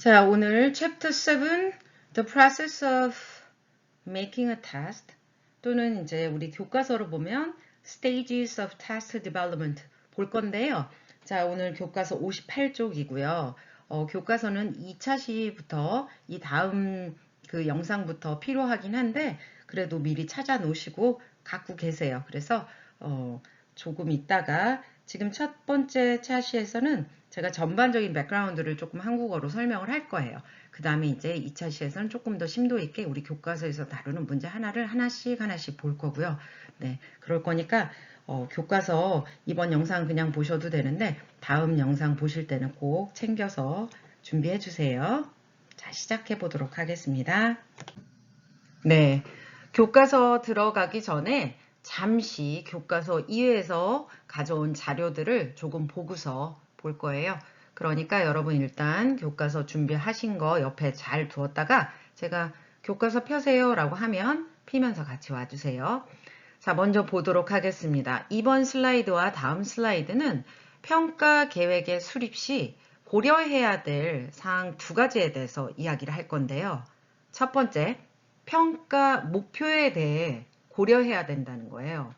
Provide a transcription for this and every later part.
자, 오늘 Chapter 7, The Process of Making a Test 또는 이제 우리 교과서로 보면 Stages of Test Development 볼 건데요. 자, 오늘 교과서 58쪽이고요. 교과서는 2차 시부터 이 다음 그 영상부터 필요하긴 한데 그래도 미리 찾아 놓으시고 갖고 계세요. 그래서 조금 있다가 지금 첫 번째 차시에서는 제가 전반적인 백그라운드를 조금 한국어로 설명을 할 거예요. 그 다음에 이제 2차 시에서는 조금 더 심도 있게 우리 교과서에서 다루는 문제 하나를 하나씩 볼 거고요. 네, 그럴 거니까 교과서 이번 영상 그냥 보셔도 되는데 다음 영상 보실 때는 꼭 챙겨서 준비해 주세요. 자, 시작해 보도록 하겠습니다. 네, 교과서 들어가기 전에 잠시 교과서 이외에서 가져온 자료들을 조금 보고서 볼 거예요. 그러니까 여러분 일단 교과서 준비하신 거 옆에 잘 두었다가 제가 교과서 펴세요 라고 하면 피면서 같이 와주세요. 자, 먼저 보도록 하겠습니다. 이번 슬라이드와 다음 슬라이드는 평가 계획의 수립 시 고려해야 될 사항 두 가지에 대해서 이야기를 할 건데요. 첫 번째, 평가 목표에 대해 고려해야 된다는 거예요.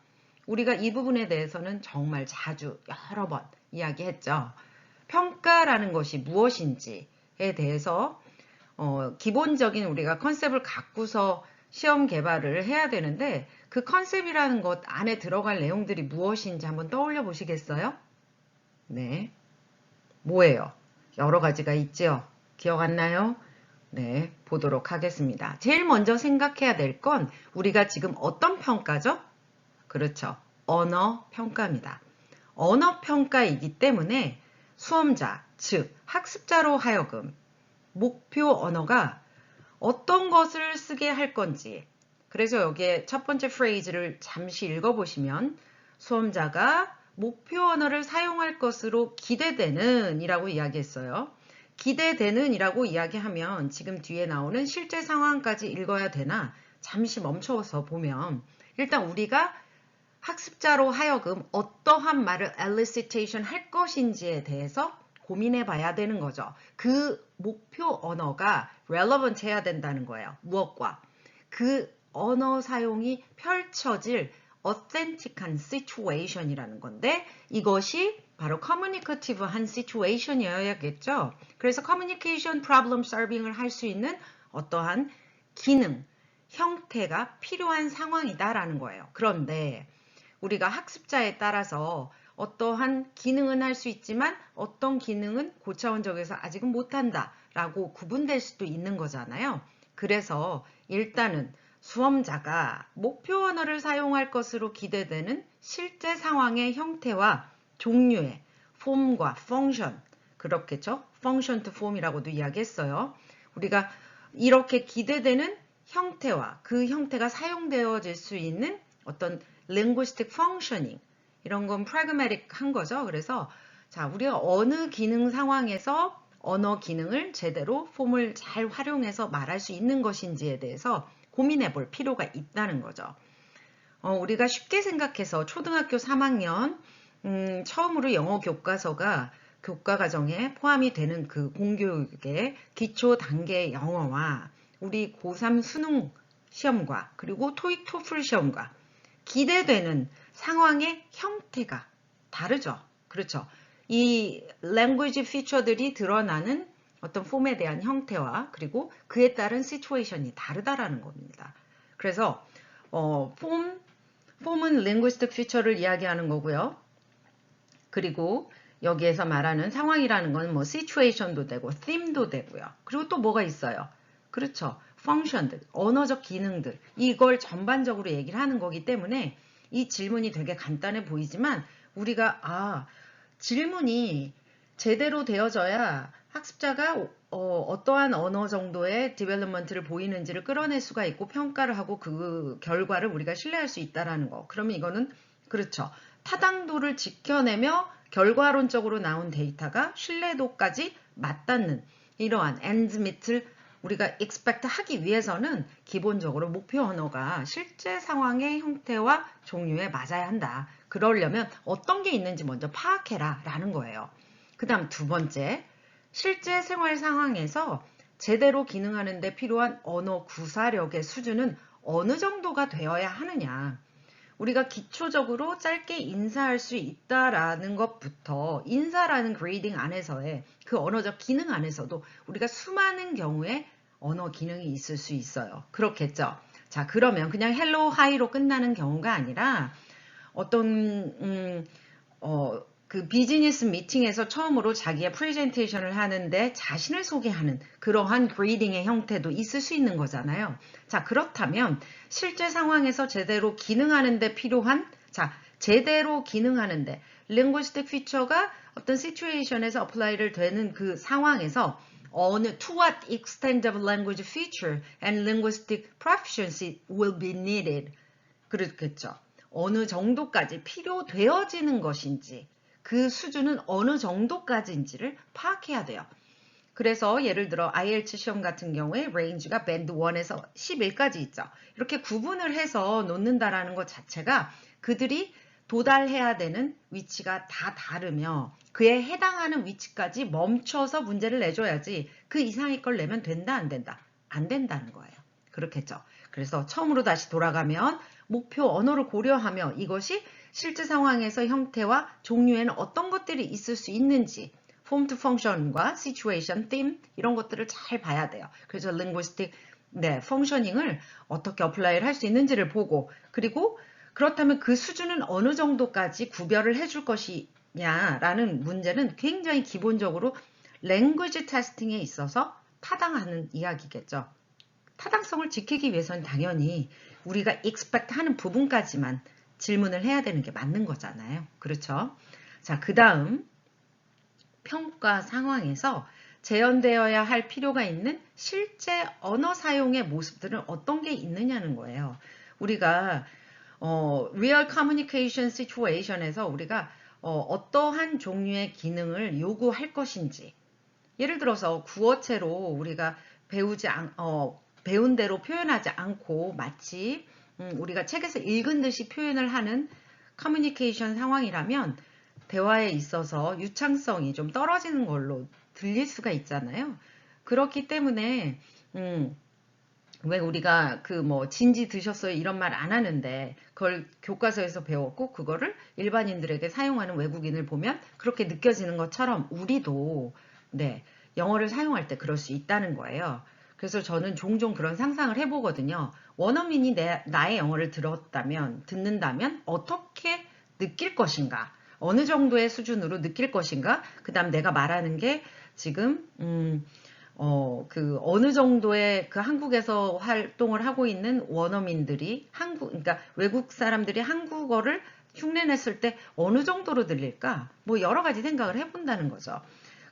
우리가 이 부분에 대해서는 정말 자주 여러 번 이야기했죠. 평가라는 것이 무엇인지에 대해서 기본적인 우리가 컨셉을 갖고서 시험 개발을 해야 되는데 그 컨셉이라는 것 안에 들어갈 내용들이 무엇인지 한번 떠올려 보시겠어요? 네. 뭐예요? 여러 가지가 있죠. 기억 안 나요? 네, 보도록 하겠습니다. 제일 먼저 생각해야 될 건 우리가 지금 어떤 평가죠? 그렇죠. 언어 평가입니다. 언어 평가이기 때문에 수험자, 즉 학습자로 하여금 목표 언어가 어떤 것을 쓰게 할 건지, 그래서 여기에 첫 번째 프레이즈를 잠시 읽어보시면 수험자가 목표 언어를 사용할 것으로 기대되는 이라고 이야기했어요. 기대되는 이라고 이야기하면 지금 뒤에 나오는 실제 상황까지 읽어야 되나 잠시 멈춰서 보면 일단 우리가 학습자로 하여금 어떠한 말을 elicitation 할 것인지에 대해서 고민해 봐야 되는 거죠. 그 목표 언어가 relevant 해야 된다는 거예요. 무엇과? 그 언어 사용이 펼쳐질 authentic한 situation이라는 건데 이것이 바로 communicative한 situation이어야겠죠. 그래서 communication problem solving을 할 수 있는 어떠한 기능, 형태가 필요한 상황이다라는 거예요. 그런데 우리가 학습자에 따라서 어떠한 기능은 할 수 있지만 어떤 기능은 고차원적에서 아직은 못한다 라고 구분될 수도 있는 거잖아요. 그래서 일단은 수험자가 목표 언어를 사용할 것으로 기대되는 실제 상황의 형태와 종류의 폼과 펑션, 그렇겠죠? 펑션 to 폼이라고도 이야기했어요. 우리가 이렇게 기대되는 형태와 그 형태가 사용되어질 수 있는 어떤 linguistic functioning 이런 건 pragmatic 한 거죠. 그래서 자, 우리가 어느 기능 상황에서 언어 기능을 제대로 폼을 잘 활용해서 말할 수 있는 것인지에 대해서 고민해 볼 필요가 있다는 거죠. 우리가 쉽게 생각해서 초등학교 3학년 처음으로 영어 교과서가 교과 과정에 포함이 되는 그 공교육의 기초 단계 영어와 우리 고3 수능 시험과 그리고 토익 토플 시험과 기대되는 상황의 형태가 다르죠. 그렇죠. 이 language feature들이 드러나는 어떤 폼에 대한 형태와 그리고 그에 따른 situation이 다르다라는 겁니다. 그래서 폼은 linguistic feature를 이야기하는 거고요. 그리고 여기에서 말하는 상황이라는 건 뭐 situation도 되고 theme도 되고요. 그리고 또 뭐가 있어요? 그렇죠. 펑션들, 언어적 기능들 이걸 전반적으로 얘기를 하는 거기 때문에 이 질문이 되게 간단해 보이지만 우리가 질문이 제대로 되어져야 학습자가 어떠한 언어 정도의 디벨롭먼트를 보이는지를 끌어낼 수가 있고 평가를 하고 그 결과를 우리가 신뢰할 수 있다는 거. 그러면 이거는 그렇죠. 타당도를 지켜내며 결과론적으로 나온 데이터가 신뢰도까지 맞닿는 이러한 end meet을 우리가 expect 하기 위해서는 기본적으로 목표 언어가 실제 상황의 형태와 종류에 맞아야 한다. 그러려면 어떤 게 있는지 먼저 파악해라 라는 거예요. 그 다음 두 번째, 실제 생활 상황에서 제대로 기능하는 데 필요한 언어 구사력의 수준은 어느 정도가 되어야 하느냐. 우리가 기초적으로 짧게 인사할 수 있다라는 것부터 인사라는 그레이딩 안에서의 그 언어적 기능 안에서도 우리가 수많은 경우에 언어 기능이 있을 수 있어요. 그렇겠죠? 자, 그러면 그냥 헬로 하이로 끝나는 경우가 아니라 어떤 그 비즈니스 미팅에서 처음으로 자기의 프레젠테이션을 하는데 자신을 소개하는 그러한 그리딩의 형태도 있을 수 있는 거잖아요. 자, 그렇다면 실제 상황에서 제대로 기능하는 데 필요한 제대로 기능하는데 linguistic feature가 어떤 situation에서 apply를 되는 그 상황에서 to what extent of language feature and linguistic proficiency will be needed. 그렇겠죠. 어느 정도까지 필요되어지는 것인지 그 수준은 어느 정도까지인지를 파악해야 돼요. 그래서 예를 들어 IELTS 시험 같은 경우에 레인지가 밴드 1에서 11까지 있죠. 이렇게 구분을 해서 놓는다라는 것 자체가 그들이 도달해야 되는 위치가 다 다르며 그에 해당하는 위치까지 멈춰서 문제를 내줘야지 그 이상의 걸 내면 된다 안 된다? 안 된다는 거예요. 그렇겠죠. 그래서 처음으로 다시 돌아가면 목표 언어를 고려하며 이것이 실제 상황에서 형태와 종류에는 어떤 것들이 있을 수 있는지 form to function과 situation, theme 이런 것들을 잘 봐야 돼요. 그래서 linguistic functioning을 어떻게 apply를 할 수 있는지를 보고 그리고 그렇다면 그 수준은 어느 정도까지 구별을 해줄 것이냐라는 문제는 굉장히 기본적으로 language testing에 있어서 타당하는 이야기겠죠. 타당성을 지키기 위해서는 당연히 우리가 expect 하는 부분까지만 질문을 해야 되는 게 맞는 거잖아요. 그렇죠? 자, 그 다음 평가 상황에서 재현되어야 할 필요가 있는 실제 언어 사용의 모습들은 어떤 게 있느냐는 거예요. 우리가 real communication situation에서 우리가 어떠한 종류의 기능을 요구할 것인지 예를 들어서 구어체로 우리가 배운 대로 표현하지 않고 마치 우리가 책에서 읽은 듯이 표현을 하는 커뮤니케이션 상황이라면 대화에 있어서 유창성이 좀 떨어지는 걸로 들릴 수가 있잖아요. 그렇기 때문에 왜 우리가 그 뭐 진지 드셨어요 이런 말 안 하는데 그걸 교과서에서 배웠고 그거를 일반인들에게 사용하는 외국인을 보면 그렇게 느껴지는 것처럼 우리도 영어를 사용할 때 그럴 수 있다는 거예요. 그래서 저는 종종 그런 상상을 해보거든요. 원어민이 나의 영어를 듣는다면 어떻게 느낄 것인가? 어느 정도의 수준으로 느낄 것인가? 그 다음 내가 말하는 게 지금 그 어느 정도의 그 한국에서 활동을 하고 있는 원어민들이 그러니까 외국 사람들이 한국어를 흉내냈을 때 어느 정도로 들릴까? 뭐 여러 가지 생각을 해본다는 거죠.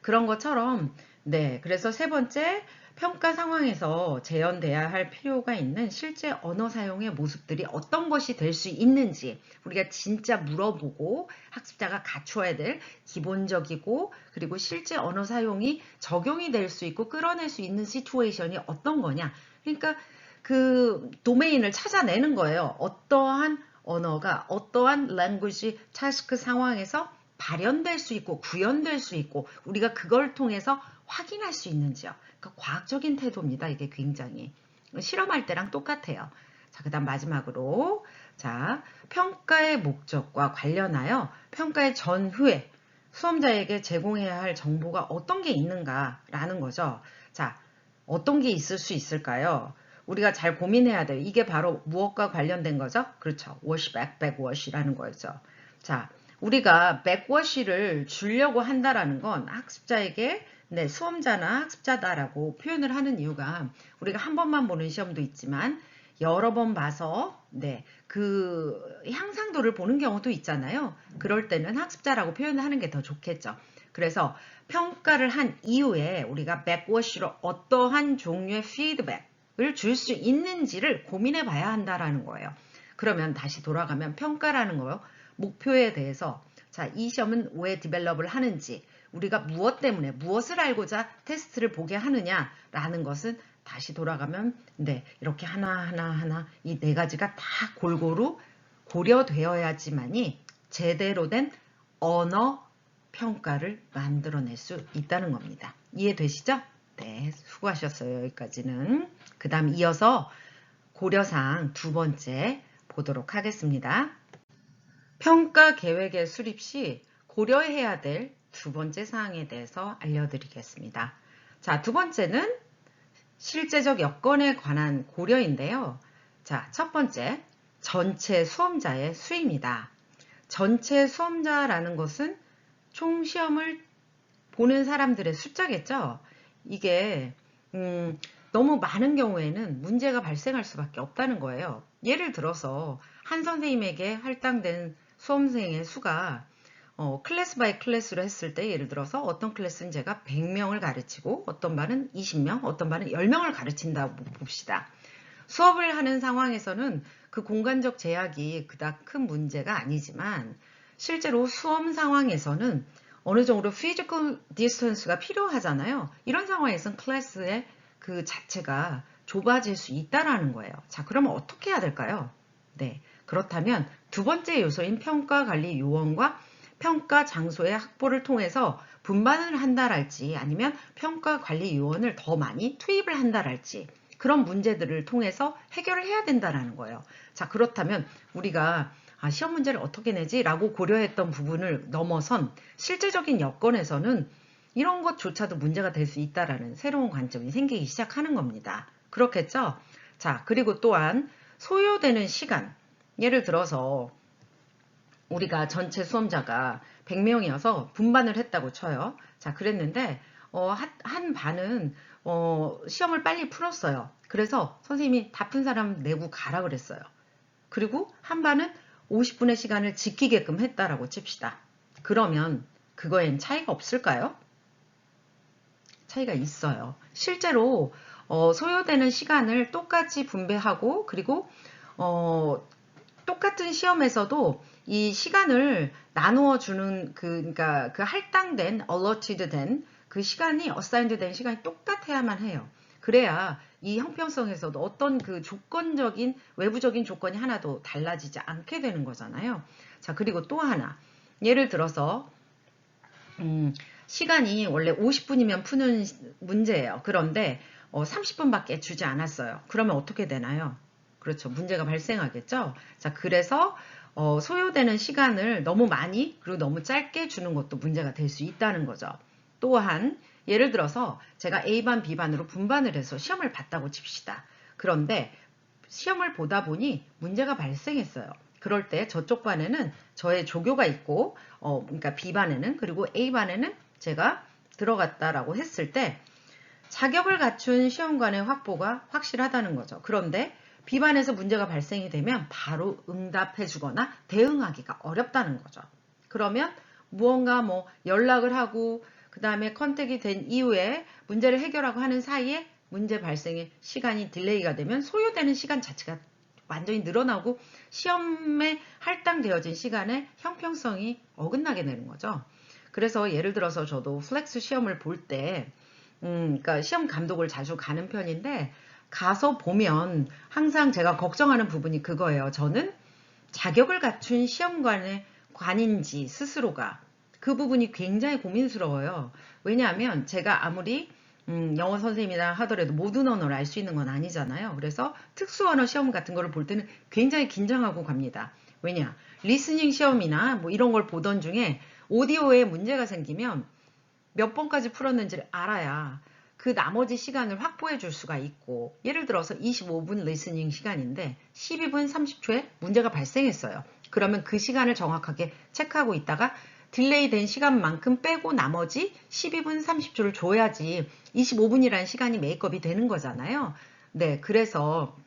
그런 것처럼 그래서 세 번째 평가 상황에서 재현돼야 할 필요가 있는 실제 언어 사용의 모습들이 어떤 것이 될 수 있는지 우리가 진짜 물어보고 학습자가 갖춰야 될 기본적이고 그리고 실제 언어 사용이 적용이 될 수 있고 끌어낼 수 있는 시츄에이션이 어떤 거냐. 그러니까 그 도메인을 찾아내는 거예요. 어떠한 언어가 어떠한 language task 상황에서 발현될 수 있고 구현될 수 있고 우리가 그걸 통해서 확인할 수 있는지요. 그러니까 과학적인 태도입니다. 이게 굉장히. 실험할 때랑 똑같아요. 자, 그 다음 마지막으로 평가의 목적과 관련하여 평가의 전후에 수험자에게 제공해야 할 정보가 어떤 게 있는가라는 거죠. 자, 어떤 게 있을 수 있을까요? 우리가 잘 고민해야 돼요. 이게 바로 무엇과 관련된 거죠? 그렇죠. 워시백, 백워시라는 거죠. 자, 우리가 백워시를 주려고 한다라는 건 학습자에게 수험자나 학습자다라고 표현을 하는 이유가 우리가 한 번만 보는 시험도 있지만 여러 번 봐서 그 향상도를 보는 경우도 있잖아요. 그럴 때는 학습자라고 표현을 하는 게 더 좋겠죠. 그래서 평가를 한 이후에 우리가 백워시로 어떠한 종류의 피드백을 줄 수 있는지를 고민해 봐야 한다라는 거예요. 그러면 다시 돌아가면 평가라는 거요. 목표에 대해서 이 시험은 왜 디벨롭을 하는지 우리가 무엇 때문에 무엇을 알고자 테스트를 보게 하느냐라는 것은 다시 돌아가면 이렇게 하나하나 이 네 가지가 다 골고루 고려되어야지만이 제대로 된 언어 평가를 만들어낼 수 있다는 겁니다. 이해되시죠? 네, 수고하셨어요. 여기까지는. 그 다음 이어서 고려사항 두 번째 보도록 하겠습니다. 평가 계획의 수립 시 고려해야 될 두 번째 사항에 대해서 알려드리겠습니다. 자, 두 번째는 실제적 여건에 관한 고려인데요. 자, 첫 번째, 전체 수험자의 수입니다. 전체 수험자라는 것은 총 시험을 보는 사람들의 숫자겠죠. 이게 너무 많은 경우에는 문제가 발생할 수밖에 없다는 거예요. 예를 들어서 한 선생님에게 할당된 수험생의 수가 클래스 바이 클래스로 했을 때 예를 들어서 어떤 클래스는 제가 100명을 가르치고 어떤 반은 20명, 어떤 반은 10명을 가르친다고 봅시다. 수업을 하는 상황에서는 그 공간적 제약이 그닥 큰 문제가 아니지만 실제로 수험 상황에서는 어느 정도 physical distance가 필요하잖아요. 이런 상황에서는 클래스의 그 자체가 좁아질 수 있다라는 거예요. 자, 그러면 어떻게 해야 될까요? 네, 그렇다면 두 번째 요소인 평가관리 요원과 평가 장소의 확보를 통해서 분반을 한다랄지 아니면 평가관리 요원을 더 많이 투입을 한다랄지 그런 문제들을 통해서 해결을 해야 된다는 거예요. 자, 그렇다면 우리가 시험 문제를 어떻게 내지? 라고 고려했던 부분을 넘어선 실제적인 여건에서는 이런 것조차도 문제가 될 수 있다라는 새로운 관점이 생기기 시작하는 겁니다. 그렇겠죠? 자, 그리고 또한 소요되는 시간. 예를 들어서 우리가 전체 수험자가 100명이어서 분반을 했다고 쳐요. 자, 그랬는데 한 반은 시험을 빨리 풀었어요. 그래서 선생님이 다 푼 사람 내고 가라 그랬어요. 그리고 한 반은 50분의 시간을 지키게끔 했다라고 칩시다. 그러면 그거엔 차이가 없을까요? 차이가 있어요. 실제로 소요되는 시간을 똑같이 분배하고 그리고 똑같은 시험에서도 이 시간을 나누어 주는 그러니까 그 할당된 allotted 된 그 시간이 assigned 된 시간이 똑같아야만 해요. 그래야 이 형평성에서도 어떤 그 조건적인 외부적인 조건이 하나도 달라지지 않게 되는 거잖아요. 자, 그리고 또 하나 예를 들어서 시간이 원래 50분이면 푸는 문제예요. 그런데 30분밖에 주지 않았어요. 그러면 어떻게 되나요? 그렇죠. 문제가 발생하겠죠. 자, 그래서 소요되는 시간을 너무 많이 그리고 너무 짧게 주는 것도 문제가 될 수 있다는 거죠. 또한 예를 들어서 제가 A반, B반으로 분반을 해서 시험을 봤다고 칩시다. 그런데 시험을 보다 보니 문제가 발생했어요. 그럴 때 저쪽 반에는 저의 조교가 있고 그러니까 B반에는 그리고 A반에는 제가 들어갔다라고 했을 때 자격을 갖춘 시험관의 확보가 확실하다는 거죠. 그런데 B반에서 문제가 발생이 되면 바로 응답해 주거나 대응하기가 어렵다는 거죠. 그러면 무언가 뭐 연락을 하고 그 다음에 컨택이 된 이후에 문제를 해결하고 하는 사이에 문제 발생의 시간이 딜레이가 되면 소요되는 시간 자체가 완전히 늘어나고 시험에 할당되어진 시간의 형평성이 어긋나게 되는 거죠. 그래서 예를 들어서 저도 플렉스 시험을 볼 때 그러니까 시험 감독을 자주 가는 편인데 가서 보면 항상 제가 걱정하는 부분이 그거예요. 저는 자격을 갖춘 시험관의 관인지 스스로가 그 부분이 굉장히 고민스러워요. 왜냐하면 제가 아무리 영어 선생님이라 하더라도 모든 언어를 알 수 있는 건 아니잖아요. 그래서 특수 언어 시험 같은 거를 볼 때는 굉장히 긴장하고 갑니다. 왜냐? 리스닝 시험이나 뭐 이런 걸 보던 중에 오디오에 문제가 생기면 몇 번까지 풀었는지를 알아야 그 나머지 시간을 확보해 줄 수가 있고 예를 들어서 25분 리스닝 시간인데 12분 30초에 문제가 발생했어요. 그러면 그 시간을 정확하게 체크하고 있다가 딜레이 된 시간만큼 빼고 나머지 12분 30초를 줘야지 25분이라는 시간이 메이크업이 되는 거잖아요. 네, 그래서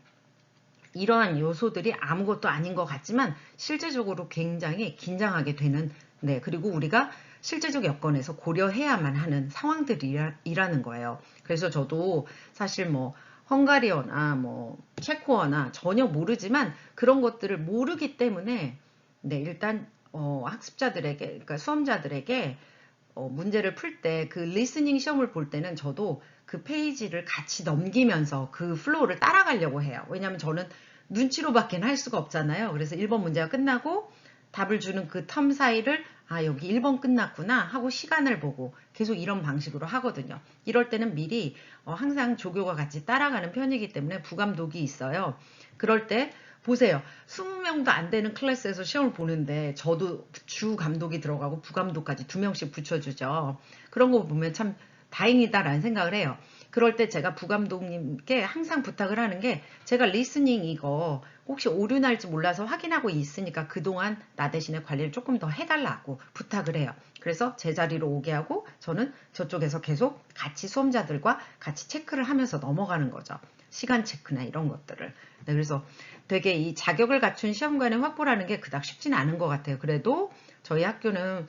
이러한 요소들이 아무것도 아닌 것 같지만 실제적으로 굉장히 긴장하게 되는 네, 그리고 우리가 실제적 여건에서 고려해야만 하는 상황들이라는 거예요. 그래서 저도 사실 뭐 헝가리어나 뭐 체코어나 전혀 모르지만 그런 것들을 모르기 때문에 네, 일단 학습자들에게 그러니까 수험자들에게 문제를 풀 때 그 리스닝 시험을 볼 때는 저도 그 페이지를 같이 넘기면서 그 플로우를 따라가려고 해요. 왜냐하면 저는 눈치로밖에 할 수가 없잖아요. 그래서 1번 문제가 끝나고 답을 주는 그 텀 사이를 아, 여기 1번 끝났구나 하고 시간을 보고 계속 이런 방식으로 하거든요. 이럴 때는 미리 항상 조교가 같이 따라가는 편이기 때문에 부감독이 있어요. 그럴 때 보세요. 20명도 안 되는 클래스에서 시험을 보는데 저도 주 감독이 들어가고 부감독까지 2명씩 붙여주죠. 그런 거 보면 참 다행이다라는 생각을 해요. 그럴 때 제가 부감독님께 항상 부탁을 하는 게 제가 리스닝 이거 혹시 오류 날지 몰라서 확인하고 있으니까 그동안 나 대신에 관리를 조금 더 해달라고 부탁을 해요. 그래서 제자리로 오게 하고 저는 저쪽에서 계속 같이 수험자들과 같이 체크를 하면서 넘어가는 거죠. 시간 체크나 이런 것들을. 네, 그래서 되게 이 자격을 갖춘 시험관의 확보라는 게 그닥 쉽지는 않은 것 같아요. 그래도 저희 학교는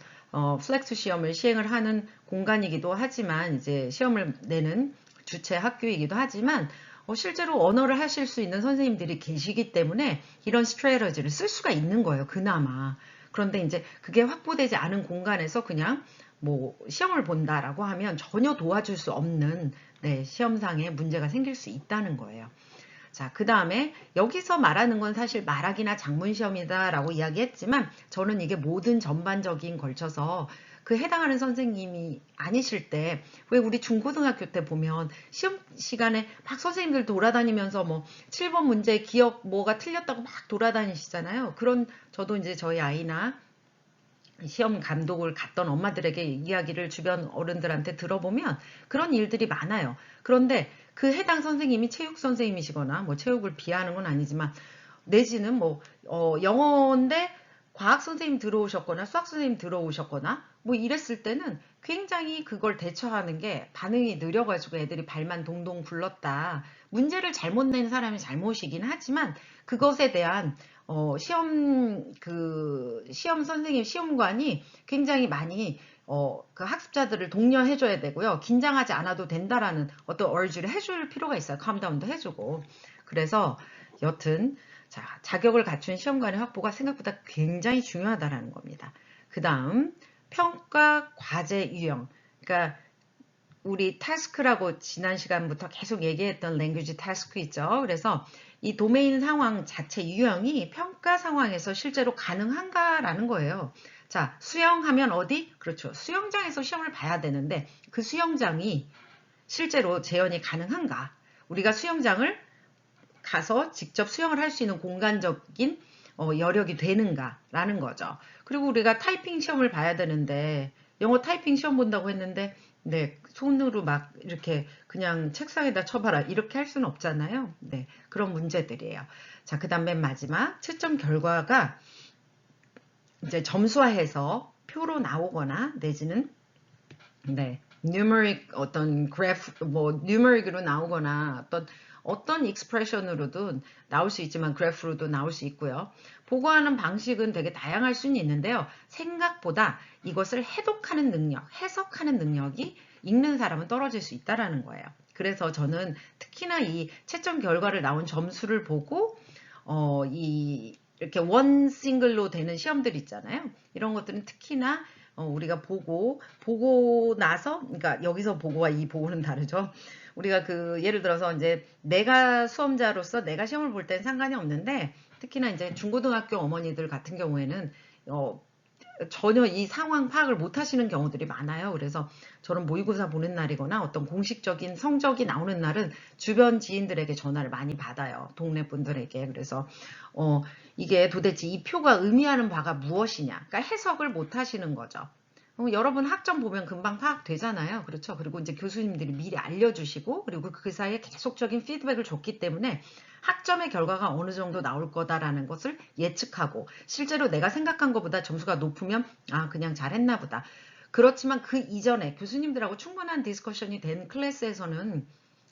플렉스 시험을 시행을 하는 공간이기도 하지만 이제 시험을 내는 주체 학교이기도 하지만 실제로 언어를 하실 수 있는 선생님들이 계시기 때문에 이런 스트레터지를 쓸 수가 있는 거예요. 그나마. 그런데 이제 그게 확보되지 않은 공간에서 그냥 뭐 시험을 본다라고 하면 전혀 도와줄 수 없는 네, 시험상에 문제가 생길 수 있다는 거예요. 자, 그 다음에 여기서 말하는 건 사실 말하기나 작문 시험이다라고 이야기했지만 저는 이게 모든 전반적인 걸쳐서 그 해당하는 선생님이 아니실 때 왜 우리 중고등학교 때 보면 시험 시간에 막 선생님들 돌아다니면서 뭐 7번 문제 기억 뭐가 틀렸다고 막 돌아다니시잖아요. 그런 저도 이제 저희 아이나 시험 감독을 갔던 엄마들에게 이야기를 주변 어른들한테 들어보면 그런 일들이 많아요. 그런데 그 해당 선생님이 체육 선생님이시거나 뭐 체육을 비하하는 건 아니지만 내지는 뭐 영어인데 과학 선생님 들어오셨거나 수학 선생님 들어오셨거나 뭐 이랬을 때는 굉장히 그걸 대처하는 게 반응이 느려가지고 애들이 발만 동동 굴렀다. 문제를 잘못 낸 사람이 잘못이긴 하지만 그것에 대한 시험 선생님, 시험관이 굉장히 많이, 그 학습자들을 독려해줘야 되고요. 긴장하지 않아도 된다라는 어떤 얼주를 해줄 필요가 있어요. 캄다운도 해주고. 그래서 여튼, 자, 자격을 갖춘 시험관의 확보가 생각보다 굉장히 중요하다라는 겁니다. 그 다음, 평가 과제 유형. 그러니까, 우리 타스크라고 지난 시간부터 계속 얘기했던 랭귀지 타스크 있죠. 그래서 이 도메인 상황 자체 유형이 평가 상황에서 실제로 가능한가라는 거예요. 자, 수영하면 어디? 그렇죠. 수영장에서 시험을 봐야 되는데 그 수영장이 실제로 재현이 가능한가? 우리가 수영장을 가서 직접 수영을 할 수 있는 공간적인 여력이 되는가라는 거죠. 그리고 우리가 타이핑 시험을 봐야 되는데 영어 타이핑 시험 본다고 했는데 네, 손으로 막 이렇게 그냥 책상에다 쳐봐라 이렇게 할 수는 없잖아요. 네, 그런 문제들이에요. 자, 그 다음 맨 마지막 채점 결과가 이제 점수화해서 표로 나오거나 내지는 네, numeric 어떤 그래프 뭐 numeric으로 나오거나 어떤 익스프레션으로도 나올 수 있지만 그래프로도 나올 수 있고요. 보고하는 방식은 되게 다양할 수는 있는데요. 생각보다 이것을 해독하는 능력, 해석하는 능력이 읽는 사람은 떨어질 수 있다라는 거예요. 그래서 저는 특히나 이 채점 결과를 나온 점수를 보고 이렇게 원 싱글로 되는 시험들 있잖아요. 이런 것들은 특히나 우리가 보고 나서, 그러니까 여기서 보고와 이 보고는 다르죠. 우리가 예를 들어서 이제 내가 수험자로서 내가 시험을 볼 땐 상관이 없는데, 특히나 이제 중고등학교 어머니들 같은 경우에는, 전혀 이 상황 파악을 못 하시는 경우들이 많아요. 그래서 저는 모의고사 보는 날이거나 어떤 공식적인 성적이 나오는 날은 주변 지인들에게 전화를 많이 받아요. 동네 분들에게. 그래서, 이게 도대체 이 표가 의미하는 바가 무엇이냐. 그러니까 해석을 못 하시는 거죠. 여러분 학점 보면 금방 파악되잖아요. 그렇죠. 그리고 이제 교수님들이 미리 알려주시고, 그리고 그 사이에 계속적인 피드백을 줬기 때문에 학점의 결과가 어느 정도 나올 거다라는 것을 예측하고, 실제로 내가 생각한 것보다 점수가 높으면, 아, 그냥 잘했나 보다. 그렇지만 그 이전에 교수님들하고 충분한 디스커션이 된 클래스에서는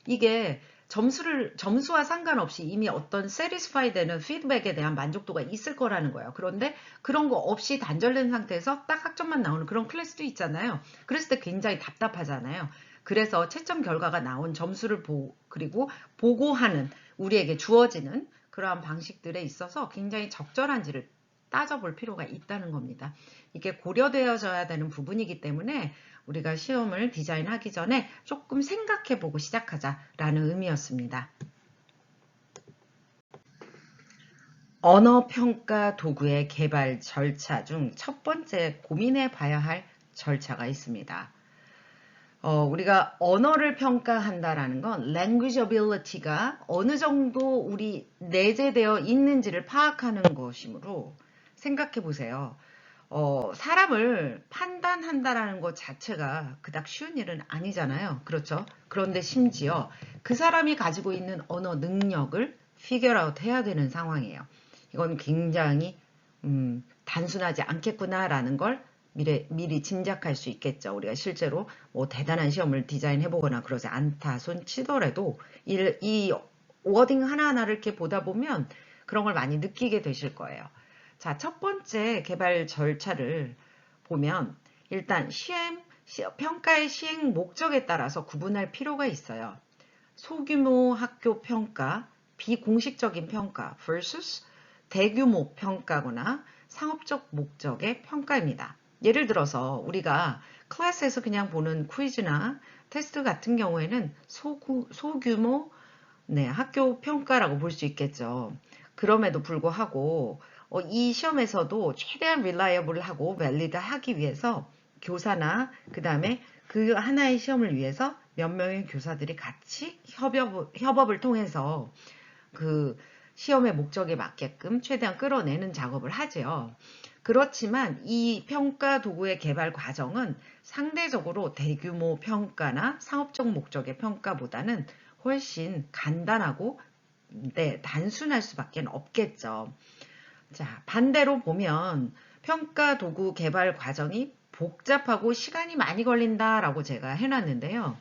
이게 점수와 상관없이 이미 어떤 satisfy 되는 피드백에 대한 만족도가 있을 거라는 거예요. 그런데 그런 거 없이 단절된 상태에서 딱 학점만 나오는 그런 클래스도 있잖아요. 그랬을 때 굉장히 답답하잖아요. 그래서 채점 결과가 나온 점수를 그리고 보고하는 우리에게 주어지는 그러한 방식들에 있어서 굉장히 적절한지를 따져볼 필요가 있다는 겁니다. 이게 고려되어져야 되는 부분이기 때문에 우리가 시험을 디자인하기 전에 조금 생각해보고 시작하자라는 의미였습니다. 언어 평가 도구의 개발 절차 중 첫 번째 고민해 봐야 할 절차가 있습니다. 우리가 언어를 평가한다라는 건 language ability가 어느 정도 우리 내재되어 있는지를 파악하는 것이므로 생각해 보세요. 사람을 판단한다라는 것 자체가 그닥 쉬운 일은 아니잖아요. 그렇죠? 그런데 심지어 그 사람이 가지고 있는 언어 능력을 figure out 해야 되는 상황이에요. 이건 굉장히 단순하지 않겠구나라는 걸 미리 짐작할 수 있겠죠. 우리가 실제로 뭐 대단한 시험을 디자인해보거나 그러지 않다 손 치더라도 이 워딩 하나하나를 이렇게 보다 보면 그런 걸 많이 느끼게 되실 거예요. 자, 첫 번째 개발 절차를 보면 일단 평가의 시행 목적에 따라서 구분할 필요가 있어요. 소규모 학교 평가, 비공식적인 평가 vs 대규모 평가거나 상업적 목적의 평가입니다. 예를 들어서 우리가 클래스에서 그냥 보는 퀴즈나 테스트 같은 경우에는 소규모 학교 평가라고 볼 수 있겠죠. 그럼에도 불구하고 이 시험에서도 최대한 reliable하고 valid하기 위해서 교사나 그 다음에 그 하나의 시험을 위해서 몇 명의 교사들이 같이 협업을 통해서 그 시험의 목적에 맞게끔 최대한 끌어내는 작업을 하죠. 그렇지만 이 평가 도구의 개발 과정은 상대적으로 대규모 평가나 상업적 목적의 평가보다는 훨씬 간단하고 단순할 수밖에 없겠죠. 자, 반대로 보면 평가 도구 개발 과정이 복잡하고 시간이 많이 걸린다라고 제가 해놨는데요.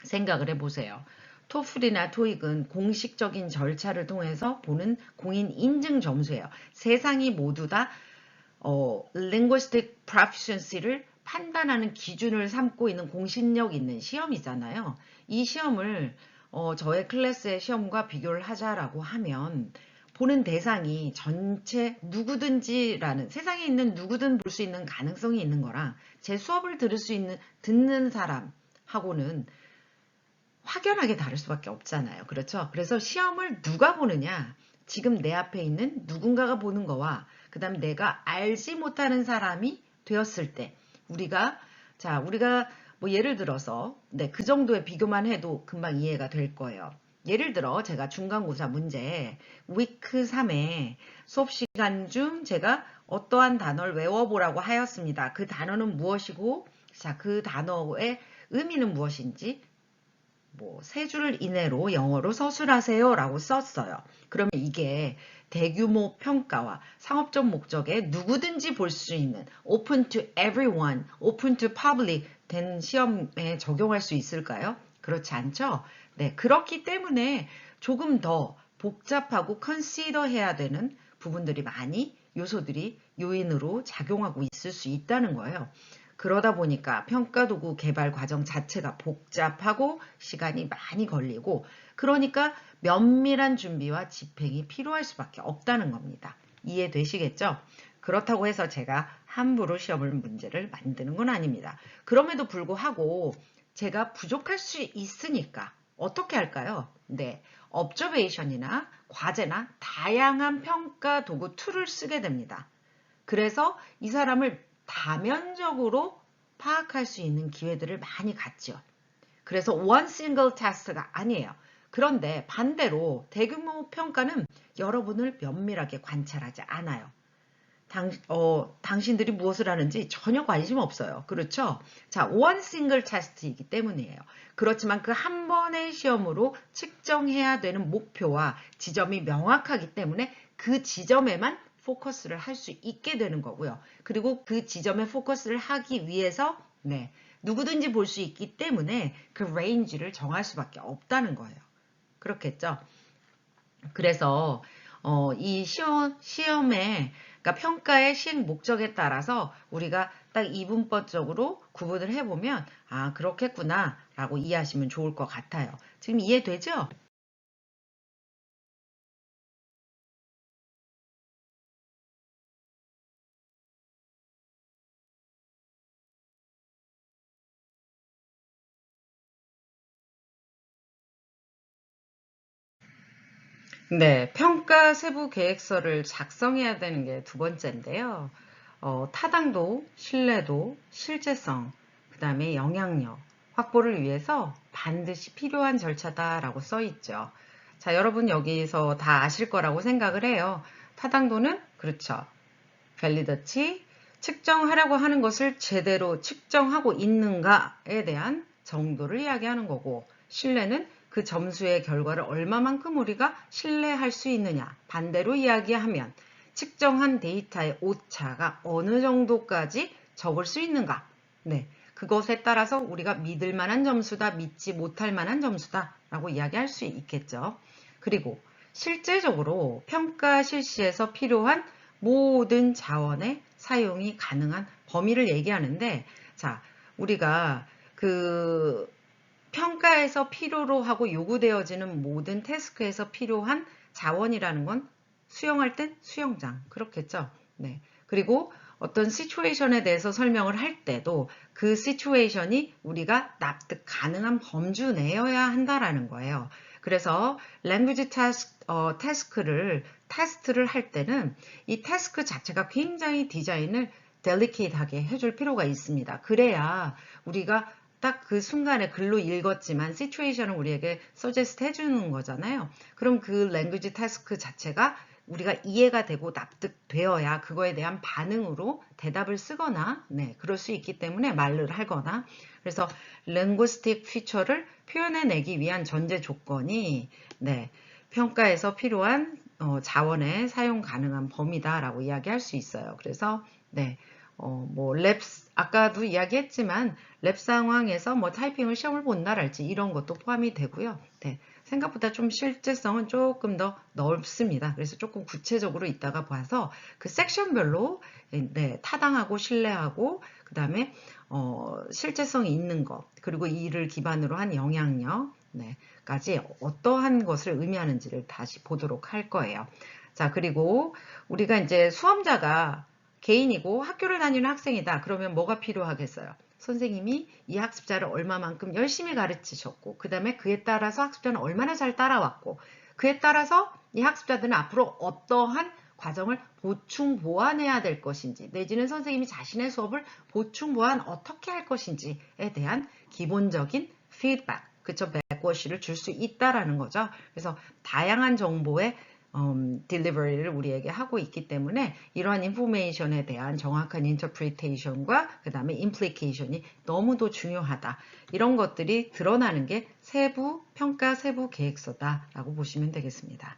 생각을 해보세요. 토플이나 토익은 공식적인 절차를 통해서 보는 공인 인증 점수예요. 세상이 모두 다 linguistic proficiency를 판단하는 기준을 삼고 있는 공신력 있는 시험이잖아요. 이 시험을 저의 클래스의 시험과 비교를 하자라고 하면 보는 대상이 전체 누구든지라는 세상에 있는 누구든 볼 수 있는 가능성이 있는 거랑 제 수업을 듣는 사람하고는 확연하게 다를 수밖에 없잖아요. 그렇죠? 그래서 시험을 누가 보느냐, 지금 내 앞에 있는 누군가가 보는 거와 그 다음에 내가 알지 못하는 사람이 되었을 때 우리가 뭐 예를 들어서 그 정도의 비교만 해도 금방 이해가 될 거예요. 예를 들어 제가 중간고사 문제 위크 3에 수업 시간 중 제가 어떠한 단어를 외워보라고 하였습니다. 그 단어는 무엇이고 자, 그 단어의 의미는 무엇인지 뭐 3줄 이내로 영어로 서술하세요 라고 썼어요. 그러면 이게 대규모 평가와 상업적 목적에 누구든지 볼 수 있는 open to everyone, open to public 된 시험에 적용할 수 있을까요? 그렇지 않죠? 네, 그렇기 때문에 조금 더 복잡하고 consider 해야 되는 부분들이 많이 요소들이 요인으로 작용하고 있을 수 있다는 거예요. 그러다 보니까 평가도구 개발 과정 자체가 복잡하고 시간이 많이 걸리고 그러니까 면밀한 준비와 집행이 필요할 수밖에 없다는 겁니다. 이해되시겠죠? 그렇다고 해서 제가 함부로 시험을 문제를 만드는 건 아닙니다. 그럼에도 불구하고 제가 부족할 수 있으니까 어떻게 할까요? 네, observation이나 과제나 다양한 평가 도구 툴을 쓰게 됩니다. 그래서 이 사람을 다면적으로 파악할 수 있는 기회들을 많이 갖죠. 그래서 one single test가 아니에요. 그런데 반대로 대규모 평가는 여러분을 면밀하게 관찰하지 않아요. 당신들이 무엇을 하는지 전혀 관심 없어요. 그렇죠? 자, one single test이기 때문이에요. 그렇지만 그 한 번의 시험으로 측정해야 되는 목표와 지점이 명확하기 때문에 그 지점에만 포커스를 할 수 있게 되는 거고요. 그리고 그 지점에 포커스를 하기 위해서 누구든지 볼 수 있기 때문에 그 레인지를 정할 수밖에 없다는 거예요. 그렇겠죠? 그래서 이 시험의 그러니까 평가의 시행 목적에 따라서 우리가 딱 이분법적으로 구분을 해보면 아 그렇겠구나 라고 이해하시면 좋을 것 같아요. 지금 이해되죠? 네, 평가 세부 계획서를 작성해야 되는 게 두 번째인데요. 타당도, 신뢰도, 실제성, 그 다음에 영향력 확보를 위해서 반드시 필요한 절차다라고 써 있죠. 자, 여러분 여기서 다 아실 거라고 생각을 해요. 타당도는 그렇죠. validity, 측정하려고 하는 것을 제대로 측정하고 있는가에 대한 정도를 이야기하는 거고, 신뢰는 그 점수의 결과를 얼마만큼 우리가 신뢰할 수 있느냐. 반대로 이야기하면 측정한 데이터의 오차가 어느 정도까지 적을 수 있는가. 네, 그것에 따라서 우리가 믿을 만한 점수다, 믿지 못할 만한 점수다 라고 이야기할 수 있겠죠. 그리고 실제적으로 평가 실시에서 필요한 모든 자원의 사용이 가능한 범위를 얘기하는데, 자, 우리가 그 평가에서 필요로 하고 요구되어지는 모든 태스크에서 필요한 자원이라는 건 수영할 땐 수영장, 그렇겠죠. 네. 그리고 어떤 시츄에이션에 대해서 설명을 할 때도 그 시츄에이션이 우리가 납득 가능한 범주 내여야 한다라는 거예요. 그래서 language 테스트를 할 때는 이 태스크 자체가 굉장히 디자인을 델리케이트하게 해줄 필요가 있습니다. 그래야 우리가 딱 그 순간에 글로 읽었지만 시츄에이션을 우리에게 서제스트 해주는 거잖아요. 그럼 그 language task 자체가 우리가 이해가 되고 납득되어야 그거에 대한 반응으로 대답을 쓰거나, 네, 그럴 수 있기 때문에 말을 하거나. 그래서 linguistic feature를 표현해내기 위한 전제 조건이, 네, 평가에서 필요한 자원의 사용 가능한 범위다라고 이야기할 수 있어요. 그래서, 네, 아까도 이야기했지만 랩 상황에서 뭐 타이핑을 시험을 본다랄지 이런 것도 포함이 되고요. 네, 생각보다 좀 실제성은 조금 더 넓습니다. 그래서 조금 구체적으로 이따가 봐서 그 섹션별로, 네, 타당하고 신뢰하고 그 다음에 실제성이 있는 것, 그리고 이를 기반으로 한 영향력, 네, 까지 어떠한 것을 의미하는지를 다시 보도록 할 거예요. 자, 그리고 우리가 이제 수험자가 개인이고 학교를 다니는 학생이다. 그러면 뭐가 필요하겠어요? 선생님이 이 학습자를 얼마만큼 열심히 가르치셨고, 그 다음에 그에 따라서 학습자는 얼마나 잘 따라왔고, 그에 따라서 이 학습자들은 앞으로 어떠한 과정을 보충 보완해야 될 것인지, 내지는 선생님이 자신의 수업을 보충 보완 어떻게 할 것인지에 대한 기본적인 피드백, 그쵸, 백워시를 줄 수 있다라는 거죠. 그래서 다양한 정보의 딜리버리를 우리에게 하고 있기 때문에 이러한 인포메이션에 대한 정확한 인터프리테이션과 그 다음에 임플리케이션이 너무도 중요하다. 이런 것들이 드러나는 게 세부 평가 세부 계획서다라고 보시면 되겠습니다.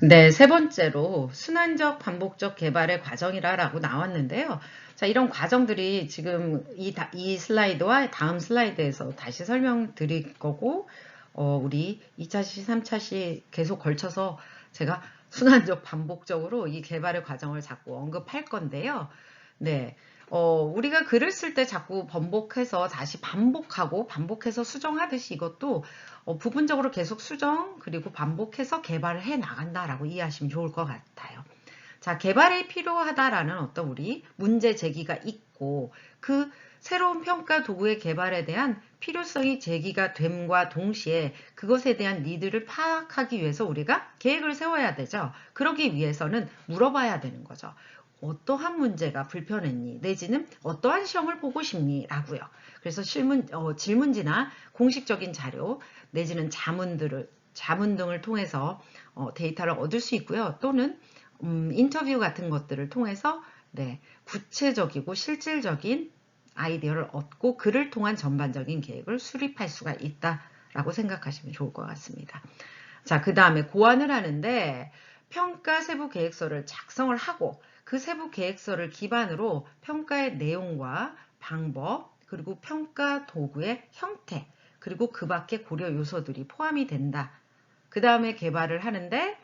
네, 세 번째로 순환적 반복적 개발의 과정이라고 나왔는데요. 자, 이런 과정들이 지금 이 슬라이드와 다음 슬라이드에서 다시 설명드릴 거고, 우리 2차 시, 3차 시 계속 걸쳐서 제가 순환적 반복적으로 이 개발의 과정을 자꾸 언급할 건데요. 네. 우리가 글을 쓸 때 자꾸 번복해서 다시 반복해서 수정하듯이 이것도 부분적으로 계속 수정 그리고 반복해서 개발을 해 나간다라고 이해하시면 좋을 것 같아요. 자, 개발이 필요하다라는 어떤 우리 문제 제기가 있고 그 새로운 평가 도구의 개발에 대한 필요성이 제기가 됨과 동시에 그것에 대한 니드를 파악하기 위해서 우리가 계획을 세워야 되죠. 그러기 위해서는 물어봐야 되는 거죠. 어떠한 문제가 불편했니? 내지는 어떠한 시험을 보고 싶니? 라고요. 그래서 질문지나 공식적인 자료 내지는 자문 등을 통해서 데이터를 얻을 수 있고요. 또는 인터뷰 같은 것들을 통해서, 네, 구체적이고 실질적인 아이디어를 얻고 그를 통한 전반적인 계획을 수립할 수가 있다라고 생각하시면 좋을 것 같습니다. 자, 그 다음에 고안을 하는데 평가 세부 계획서를 작성을 하고 그 세부 계획서를 기반으로 평가의 내용과 방법, 그리고 평가 도구의 형태, 그리고 그 밖의 고려 요소들이 포함이 된다. 그 다음에 개발을 하는데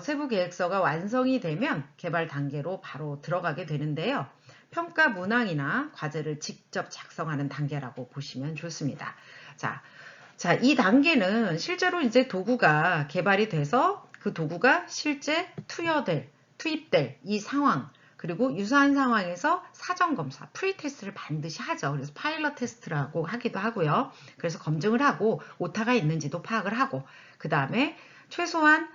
세부 계획서가 완성이 되면 개발 단계로 바로 들어가게 되는데요. 평가 문항이나 과제를 직접 작성하는 단계라고 보시면 좋습니다. 자, 이 단계는 실제로 이제 도구가 개발이 돼서 그 도구가 실제 투입될 이 상황, 그리고 유사한 상황에서 사전검사, 프리테스트를 반드시 하죠. 그래서 파일럿 테스트라고 하기도 하고요. 그래서 검증을 하고 오타가 있는지도 파악을 하고 그 다음에 최소한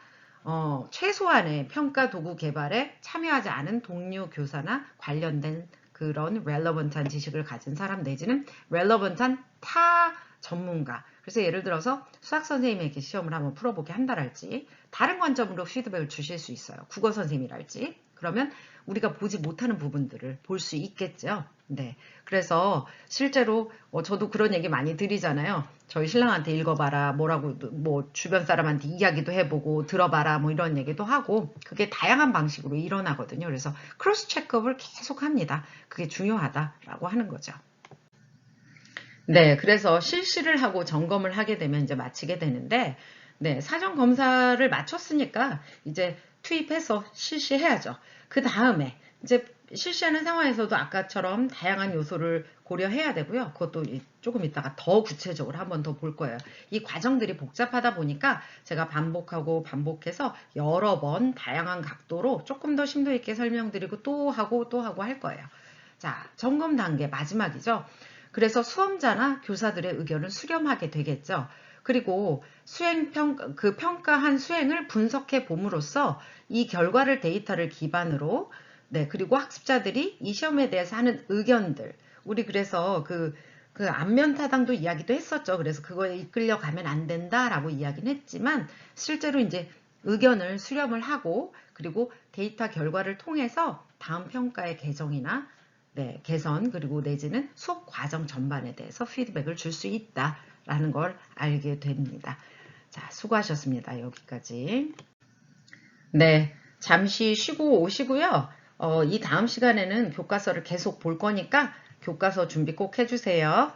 최소한의 평가 도구 개발에 참여하지 않은 동료 교사나 관련된 그런 relevant한 지식을 가진 사람 내지는 relevant한 타 전문가. 그래서 예를 들어서 수학 선생님에게 시험을 한번 풀어보게 한다랄지 다른 관점으로 피드백을 주실 수 있어요. 국어 선생님이랄지. 그러면 우리가 보지 못하는 부분들을 볼 수 있겠죠. 네. 그래서 실제로 저도 그런 얘기 많이 드리잖아요. 저희 신랑한테 읽어봐라, 뭐라고, 뭐 주변 사람한테 이야기도 해보고 들어봐라, 뭐 이런 얘기도 하고 그게 다양한 방식으로 일어나거든요. 그래서 크로스 체크업을 계속 합니다. 그게 중요하다라고 하는 거죠. 네, 그래서 실시를 하고 점검을 하게 되면 이제 마치게 되는데, 네, 사전 검사를 마쳤으니까 이제 투입해서 실시해야죠. 그 다음에 이제 실시하는 상황에서도 아까처럼 다양한 요소를 고려해야 되고요. 그것도 조금 이따가 더 구체적으로 한번 더 볼 거예요. 이 과정들이 복잡하다 보니까 제가 반복하고 반복해서 여러 번 다양한 각도로 조금 더 심도 있게 설명드리고 또 하고 또 하고 할 거예요. 자, 점검 단계 마지막이죠. 그래서 수험자나 교사들의 의견을 수렴하게 되겠죠. 그리고 그 평가한 수행을 분석해 봄으로써 이 결과를 데이터를 기반으로 네, 그리고 학습자들이 이 시험에 대해서 하는 의견들 우리 그래서 그 안면 타당도 이야기도 했었죠. 그래서 그거에 이끌려 가면 안 된다라고 이야기는 했지만 실제로 이제 의견을 수렴을 하고 그리고 데이터 결과를 통해서 다음 평가의 개정이나 네, 개선 그리고 내지는 수업 과정 전반에 대해서 피드백을 줄 수 있다라는 걸 알게 됩니다. 자, 수고하셨습니다. 여기까지. 네, 잠시 쉬고 오시고요. 이 다음 시간에는 교과서를 계속 볼 거니까 교과서 준비 꼭 해주세요.